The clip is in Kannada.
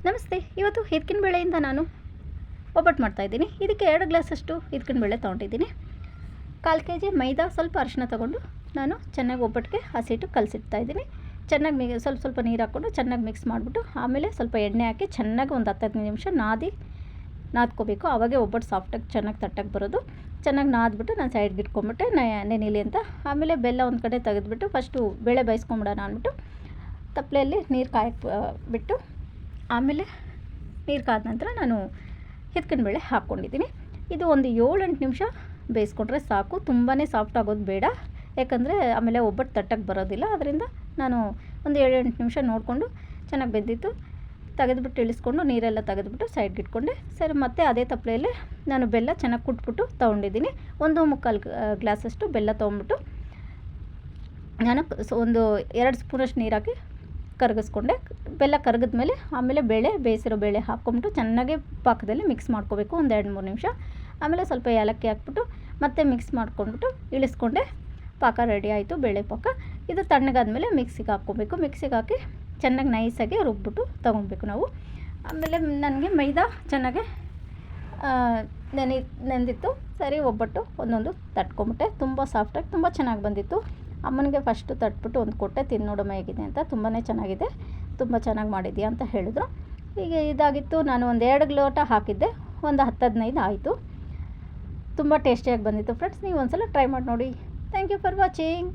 ನಮಸ್ತೆ. ಇವತ್ತು ಹಿದ್ಕಿನ ಬೇಳೆಯಿಂದ ನಾನು ಒಬ್ಬಟ್ಟು ಮಾಡ್ತಾಯಿದ್ದೀನಿ. ಇದಕ್ಕೆ 2 ಗ್ಲಾಸಷ್ಟು ಹಿದ್ಕಿನ ಬೇಳೆ ತೊಗೊಂಡಿದ್ದೀನಿ. 1/4 kg ಮೈದಾ, ಸ್ವಲ್ಪ ಅರಿಶಿನ ತೊಗೊಂಡು ನಾನು ಚೆನ್ನಾಗಿ ಒಬ್ಬಟ್ಟಿಗೆ ಹಸಿಟ್ಟು ಕಲಸಿಡ್ತಾಯಿದ್ದೀನಿ. ಚೆನ್ನಾಗಿ ಸ್ವಲ್ಪ ನೀರು ಹಾಕ್ಕೊಂಡು ಚೆನ್ನಾಗಿ ಮಿಕ್ಸ್ ಮಾಡಿಬಿಟ್ಟು ಆಮೇಲೆ ಸ್ವಲ್ಪ ಎಣ್ಣೆ ಹಾಕಿ ಚೆನ್ನಾಗಿ ಒಂದು 10-15 ನಿಮಿಷ ನಾದ್ಕೋಬೇಕು. ಆವಾಗೇ ಒಬ್ಬಟ್ಟು ಸಾಫ್ಟಾಗಿ ಚೆನ್ನಾಗಿ ತಟ್ಟಕ್ಕೆ ಬರೋದು. ಚೆನ್ನಾಗಿ ನಾದ್ಬಿಟ್ಟು ನಾನು ಸೈಡ್ಗೆ ಇಟ್ಕೊಂಡ್ಬಿಟ್ಟೆ ನೆನೆಯಲಿ ಅಂತ. ಆಮೇಲೆ ಬೆಲ್ಲ ಒಂದು ಕಡೆ ತೆಗೆದುಬಿಟ್ಟು ಫಸ್ಟು ಬೇಳೆ ಬೇಯಿಸ್ಕೊಂಬಿಡೋಣ ಅಂದ್ಬಿಟ್ಟು ತಪ್ಪಲೆಯಲ್ಲಿ ನೀರು ಕಾಯಕ್ಕೆ ಬಿಟ್ಟು ಆಮೇಲೆ ನೀರು ಕಾದ ನಂತರ ನಾನು ಹಿದ್ಕಿನ ಬೇಳೆ ಹಾಕ್ಕೊಂಡಿದ್ದೀನಿ. ಇದು ಒಂದು 7-8 ನಿಮಿಷ ಬೇಯಿಸ್ಕೊಂಡ್ರೆ ಸಾಕು. ತುಂಬಾ ಸಾಫ್ಟ್ ಆಗೋದು ಬೇಡ, ಯಾಕಂದರೆ ಆಮೇಲೆ ಒಬ್ಬಟ್ಟು ತಟ್ಟಕ್ಕೆ ಬರೋದಿಲ್ಲ. ಅದರಿಂದ ನಾನು ಒಂದು 7-8 ನಿಮಿಷ ನೋಡಿಕೊಂಡು ಚೆನ್ನಾಗಿ ಬೆಂದಿತ್ತು ತೆಗೆದುಬಿಟ್ಟು ಇಳಿಸ್ಕೊಂಡು ನೀರೆಲ್ಲ ತೆಗೆದುಬಿಟ್ಟು ಸೈಡ್ಗೆ ಇಟ್ಕೊಂಡೆ. ಸರಿ, ಮತ್ತೆ ಅದೇ ತಪ್ಪಲೆಯಲ್ಲಿ ನಾನು ಬೆಲ್ಲ ಚೆನ್ನಾಗಿ ಕುಟ್ಬಿಟ್ಟು ತೊಗೊಂಡಿದ್ದೀನಿ. 1.25 ಗ್ಲಾಸಷ್ಟು ಬೆಲ್ಲ ತೊಗೊಂಬಿಟ್ಟು ನಾನು ಒಂದು 2 ಸ್ಪೂನಷ್ಟು ನೀರು ಹಾಕಿ ಕರಗಿಸ್ಕೊಂಡೆ. ಬೆಲ್ಲ ಕರಗಿದ್ಮೇಲೆ ಆಮೇಲೆ ಬೇಯಿಸಿರೋ ಬೇಳೆ ಹಾಕ್ಕೊಂಬಿಟ್ಟು ಚೆನ್ನಾಗಿ ಪಾಕದಲ್ಲಿ ಮಿಕ್ಸ್ ಮಾಡ್ಕೋಬೇಕು ಒಂದು 2-3 ನಿಮಿಷ. ಆಮೇಲೆ ಸ್ವಲ್ಪ ಏಲಕ್ಕಿ ಹಾಕ್ಬಿಟ್ಟು ಮತ್ತೆ ಮಿಕ್ಸ್ ಮಾಡ್ಕೊಂಡ್ಬಿಟ್ಟು ಇಳಿಸ್ಕೊಂಡೆ. ಪಾಕ ರೆಡಿ ಆಯಿತು, ಬೇಳೆ ಪಾಕ. ಇದು ತಣ್ಣಗಾದ್ಮೇಲೆ ಮಿಕ್ಸಿಗೆ ಹಾಕ್ಕೊಬೇಕು. ಮಿಕ್ಸಿಗೆ ಹಾಕಿ ಚೆನ್ನಾಗಿ ನೈಸಾಗಿ ರುಬ್ಬಿಟ್ಟು ತೊಗೊಳ್ಬೇಕು ನಾವು. ಆಮೇಲೆ ನನಗೆ ಮೈದಾ ಚೆನ್ನಾಗಿ ನೆಂದಿತ್ತು. ಸರಿ, ಒಬ್ಬಟ್ಟು ಒಂದೊಂದು ತಟ್ಕೊಂಬಿಟ್ಟೆ. ತುಂಬ ಸಾಫ್ಟಾಗಿ ತುಂಬ ಚೆನ್ನಾಗಿ ಬಂದಿತ್ತು. ಅಮ್ಮನಿಗೆ ಫಸ್ಟು ತಟ್ಬಿಟ್ಟು ಒಂದು ಕೊಟ್ಟೆ, ತಿಂದು ನೋಡಮ್ಮ ಹೇಗಿದೆ ಅಂತ. ತುಂಬಾ ಚೆನ್ನಾಗಿದೆ, ತುಂಬ ಚೆನ್ನಾಗಿ ಮಾಡಿದ್ದೀಯಾ ಅಂತ ಹೇಳಿದ್ರು. ಈಗ ಇದಾಗಿತ್ತು. ನಾನು ಒಂದು 2 ಲೋಟ ಹಾಕಿದ್ದೆ, ಒಂದು 10-15 ಆಯಿತು. ತುಂಬ ಟೇಸ್ಟಿಯಾಗಿ ಬಂದಿತ್ತು ಫ್ರೆಂಡ್ಸ್. ನೀವು ಒಂದು ಸಲ ಟ್ರೈ ಮಾಡಿ ನೋಡಿ. Thank you for watching.